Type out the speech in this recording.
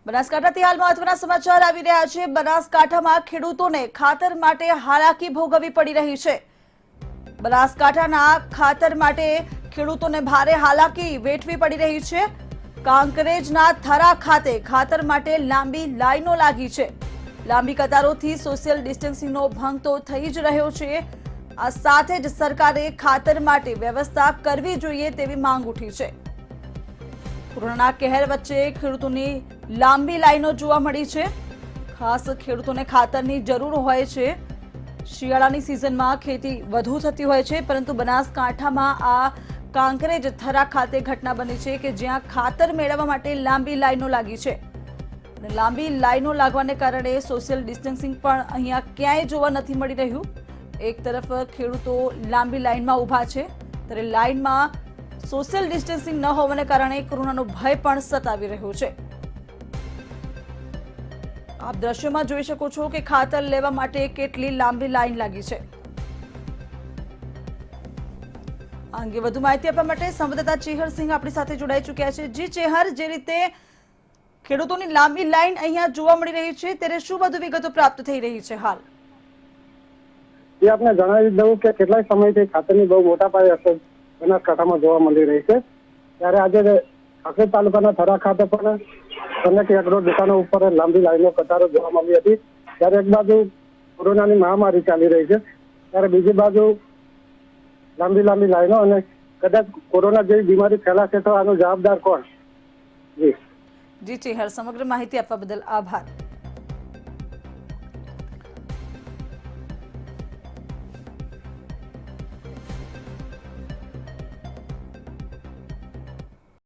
બનાસકાંઠાથી હાલ મહત્વના સમાચાર આવી રહ્યા છે। બનાસકાંઠામાં ખેડૂતોને ખાતર માટે હાલાકી ભોગવવી પડી રહી છે। બનાસકાંઠાના ખાતર માટે ખેડૂતોને ભારે હાલાકી વેઠવી પડી રહી છે। કાંકરેજના થરા ખાતે ખાતર માટે લાંબી લાઈનો લાગી છે। લાંબી કતારોથી સોશિયલ ડિસ્ટન્સિંગનો ભંગ તો થઈ જ રહ્યો છે। આ સાથે જ સરકારે ખાતર માટે વ્યવસ્થા કરવી જોઈએ તેવી માંગ ઉઠી છે। કોરોનાના કહેર વચ્ચે ખેડૂતોની લાંબી લાઈનો જોવા મળી છે। ખાસ ખેડૂતોને ખાતરની જરૂર હોય છે। શિયાળાની સિઝનમાં ખેતી વધુ થતી હોય છે, પરંતુ બનાસકાંઠામાં આ કાંકરેજ થરા ખાતે ઘટના બની છે કે જ્યાં ખાતર મેળવવા માટે લાંબી લાઈનો લાગી છે। અને લાંબી લાઈનો લાગવાને કારણે સોશિયલ ડિસ્ટન્સિંગ પણ અહીંયા ક્યાંય જોવા નથી મળી રહ્યું। એક તરફ ખેડૂતો લાંબી લાઈનમાં ઊભા છે, ત્યારે લાઈનમાં સોશિયલ ડિસ્ટન્સિંગ ન હોવાને કારણે કોરોનાનો ભય પણ સતાવી રહ્યો છે। આપ દ્રશ્યોમાં જોઈ શકો છો કે ખાતર લેવા માટે કેટલી લાંબી લાઈન લાગી છે। આ અંગે વધુ માહિતી આપવા માટે સંવાદદાતા ચેહર સિંહ આપણી સાથે જોડાઈ ચૂક્યા છે। જી ચેહર, જે રીતે ખેડૂતોની લાંબી લાઈન અહીંયા જોવા મળી રહી છે, ત્યારે શું વધુ વિગતો પ્રાપ્ત થઈ રહી છે હાલ? એ આપને જણાવી દઉં કે કેટલાય સમયથી ખાતરની બહુ મોટા પાયે અસર બનાસકાંઠામાં જોવા મળી રહી છે। ત્યારે આજે કાંકરેજ તાલુકાના થરા ખાતે પણ અનેક એકડો દુકાનો ઉપર લાંબી લાઈનો કતારો જોવા મળી હતી। ત્યારે એક બાજુ કોરોનાની મહામારી ચાલી રહી છે, ત્યારે બીજી બાજુ લાંબી લાઈનો અને કદાચ કોરોના જેવી બીમારી ફેલાશે તો આનો જવાબદાર કોણ? જી ચેહર, સમગ્ર માહિતી આપવા બદલ આભાર।